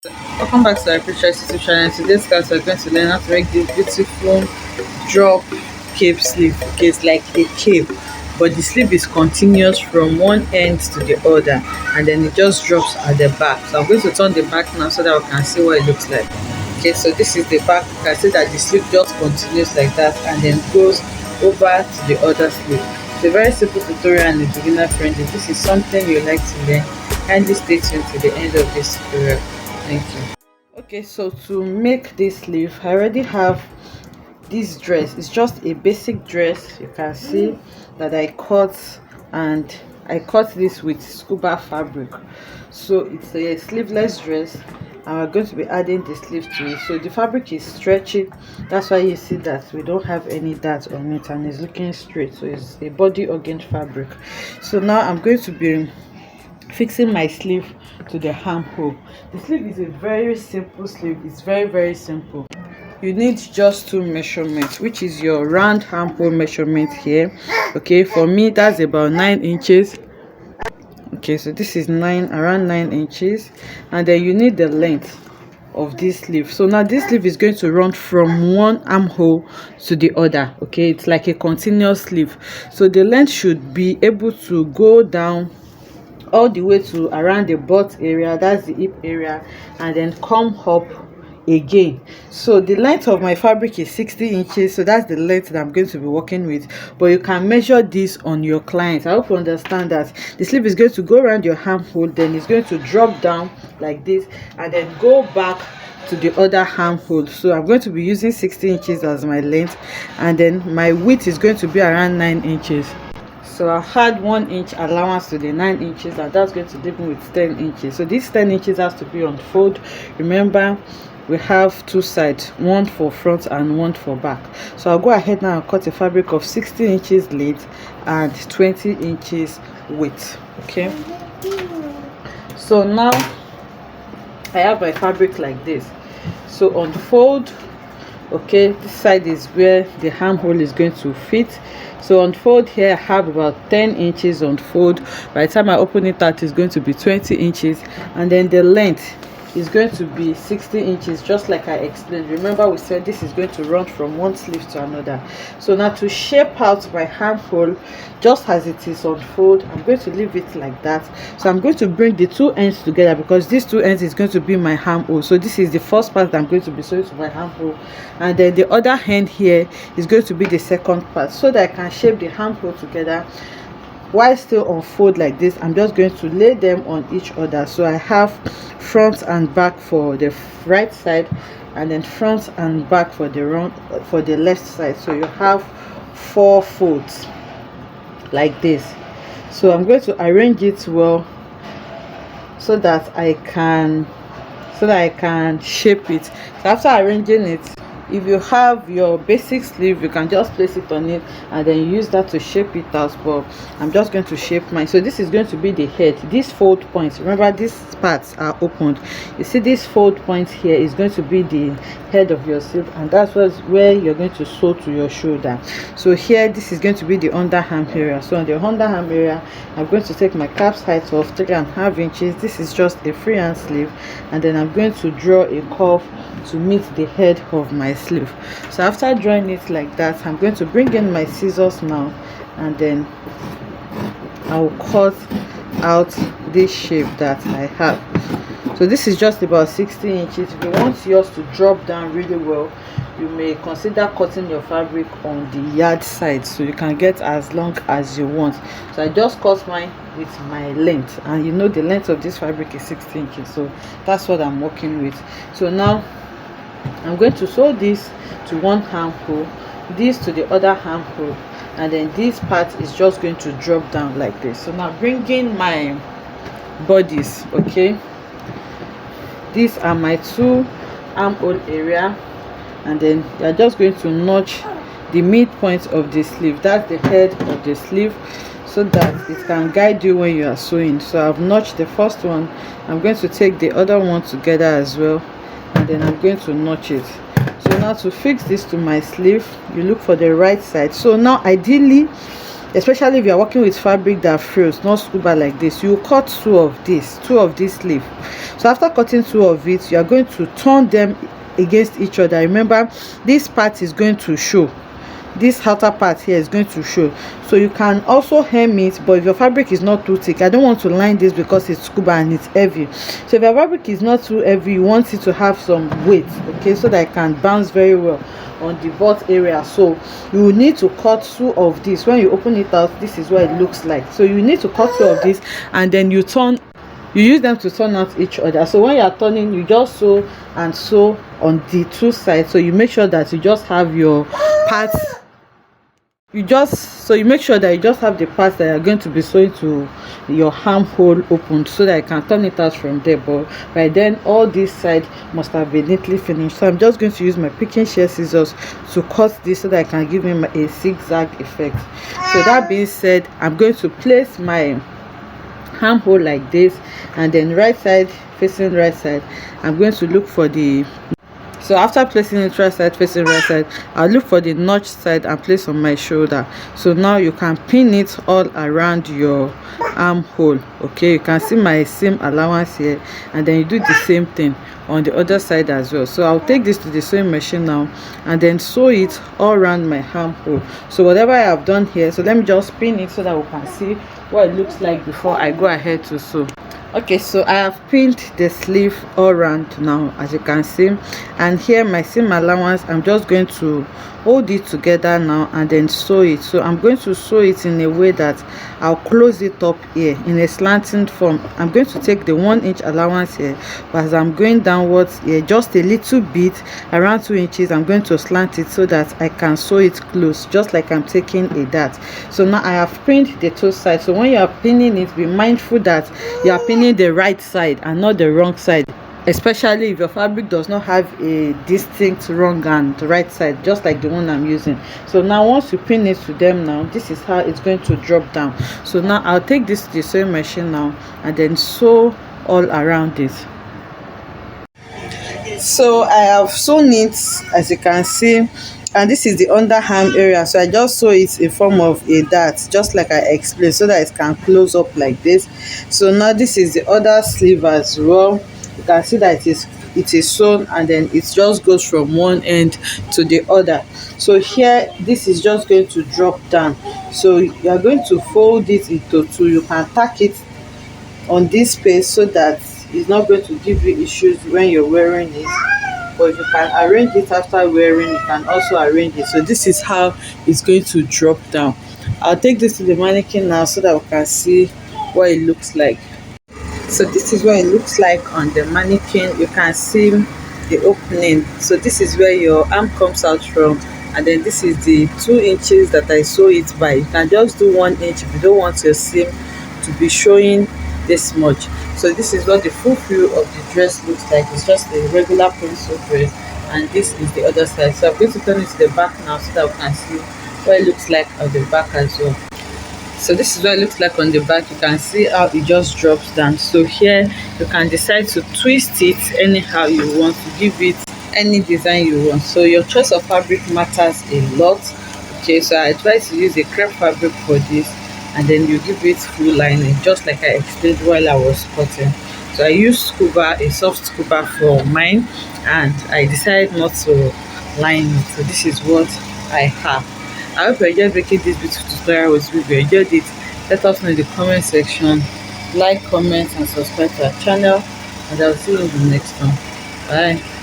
Welcome back to our Precious YouTube channel. In today's class, we're going to learn how to make this beautiful drop cape sleeve. Okay, it's like a cape, but the sleeve is continuous from one end to the other, and then it just drops at the back. So I'm going to turn the back now so that we can see what it looks like. Okay, so this is the back. You can see that the sleeve just continues like that and then goes over to the other sleeve. It's a very simple tutorial and it's beginner friendly. This is something you like to learn. Kindly stay tuned to the end of this tutorial. Thank you. Okay, so to make this sleeve, I already have this dress. It's just a basic dress. You can see that and I cut this with scuba fabric. So it's a sleeveless dress, and we're going to be adding the sleeve to it. So the fabric is stretchy, that's why you see that we don't have any dart on it and it's looking straight. So it's a body organ fabric. So now I'm going to be fixing my sleeve to the armhole. The sleeve is a very simple sleeve. It's very simple. You need just two measurements, which is your round armhole measurement here. Okay, for me that's about 9 inches. Okay, so this is around 9 inches, and then you need the length of this sleeve. So now this sleeve is going to run from one armhole to the other. Okay, it's like a continuous sleeve, so the length should be able to go down all the way to around the butt area, that's the hip area, and then come up again. So the length of my fabric is 60 inches, so that's the length that I'm going to be working with. But you can measure this on your client. I hope you understand that the sleeve is going to go around your armhole, then it's going to drop down like this and then go back to the other armhole. So I'm going to be using 60 inches as my length, and then my width is going to be around 9 inches. So I had 1 inch allowance to the 9 inches, and that's going to leave me with 10 inches. So this 10 inches has to be on fold. Remember, we have two sides, one for front and one for back. So I'll go ahead now and cut a fabric of 60 inches length and 20 inches width. Okay, so now I have my fabric like this. So on fold, okay, this side is where the armhole is going to fit. So on fold here I have about 10 inches on fold. By the time I open it out, it's going to be 20 inches, and then the length is going to be 60 inches, just like I explained. Remember, we said this is going to run from one sleeve to another. So now to shape out my armhole just as it is on fold, I'm going to leave it like that. So I'm going to bring the two ends together, because these two ends is going to be my armhole. So this is the first part that I'm going to be sewing to my armhole, and then the other end here is going to be the second part, so that I can shape the armhole together. While still on fold like this, I'm just going to lay them on each other. So I have front and back for the right side, and then front and back for the left side. So you have 4 folds like this. So I'm going to arrange it well so that I can shape it. So after arranging it, if you have your basic sleeve, you can just place it on it and then use that to shape it out. But I'm just going to shape mine. So this is going to be the head. These fold points, remember these parts are opened. You see this fold point here is going to be the head of your sleeve, and that's where you're going to sew to your shoulder. So here, this is going to be the underarm area. So on the underarm area, I'm going to take my cap's height of 3.5 inches. This is just a freehand sleeve, and then I'm going to draw a curve to meet the head of my sleeve. So after drawing it like that, I'm going to bring in my scissors now, and then I'll cut out this shape that I have. So this is just about 60 inches. If you want yours to drop down really well, you may consider cutting your fabric on the yard side, so you can get as long as you want. So I just cut mine with my length, and you know the length of this fabric is 60 inches, so that's what I'm working with. So now I'm going to sew this to one armhole, this to the other armhole, and then this part is just going to drop down like this. So now bringing my bodies, okay, these are my two armhole area, and then you're just going to notch the midpoint of the sleeve, that's the head of the sleeve, so that it can guide you when you are sewing. So I've notched the first one. I'm going to take the other one together as well, and then I'm going to notch it. So now to fix this to my sleeve, you look for the right side. So now ideally especially if you are working with fabric that frills, not scuba like this, you cut two of this sleeve. So after cutting two of it, you are going to turn them against each other. Remember, this part is going to show, this outer part here is going to show. So you can also hem it, but if your fabric is not too thick, I don't want to line this because it's scuba and it's heavy. So if your fabric is not too heavy, you want it to have some weight, okay, so that it can bounce very well on the butt area. So you will need to cut two of this. When you open it out, this is what it looks like. So you need to cut two of this, and then you use them to turn out each other. So when you are turning, you just sew and sew on the two sides. So you make sure that you just have your parts, you make sure that you just have the parts that are going to be sewing to your armhole opened, so that I can turn it out from there. But by then all this side must have been neatly finished. So I'm just going to use my picking shear scissors to cut this so that I can give him a zigzag effect. So that being said, I'm going to place my armhole like this, and then right side facing right side, I'm going to look for the, so after placing it right side facing right side, I'll look for the notch side and place on my shoulder. So now you can pin it all around your armhole. Okay, you can see my seam allowance here, and then you do the same thing on the other side as well. So I'll take this to the sewing machine now and then sew it all around my armhole. So whatever I have done here, so let me just pin it so that we can see what it looks like before I go ahead to sew. Okay, so I have pinned the sleeve all around now, as you can see, and here my seam allowance, I'm just going to hold it together now and then sew it. So I'm going to sew it in a way that I'll close it up here in a slanting form. I'm going to take the 1 inch allowance here, but as I'm going downwards here just a little bit, around 2 inches, I'm going to slant it so that I can sew it close, just like I'm taking a dart. So now I have pinned the two sides. So when you are pinning it, be mindful that you are pinning the right side and not the wrong side, especially if your fabric does not have a distinct wrong and right side, just like the one I'm using. So now once you pin it to them, now this is how it's going to drop down. So now I'll take this to the sewing machine now and then sew all around it. So I have sewn it, as you can see, and this is the underarm area. So I just sew it in form of a dart, just like I explained, so that it can close up like this. So now this is the other sleeve as well. You can see that it is sewn, and then it just goes from one end to the other. So here this is just going to drop down. So you are going to fold it into two. You can tack it on this space so that it's not going to give you issues when you're wearing it. But if you can arrange it after wearing, you can also arrange it. So this is how it's going to drop down. I'll take this to the mannequin now so that we can see what it looks like. So this is what it looks like on the mannequin. You can see the opening. So this is where your arm comes out from, and then this is the 2 inches that I sew it by. You can just do 1 inch if you don't want your seam to be showing this much. So this is what the full view of the dress looks like. It's just a regular pencil dress, and this is the other side. So I'm going to turn it to the back now so that we can see what it looks like on the back as well. So this is what it looks like on the back. You can see how it just drops down. So here you can decide to twist it anyhow you want, to give it any design you want. So your choice of fabric matters a lot. Okay, so I try to use a crepe fabric for this, and then you give it full lining, just like I explained while I was cutting. So I used scuba, a soft scuba for mine, and I decided not to line it. So this is what I have. I hope you enjoyed making this beautiful tutorial with me. If you enjoyed it, let us know in the comment section. Like, comment, and subscribe to our channel, and I'll see you in the next one. Bye.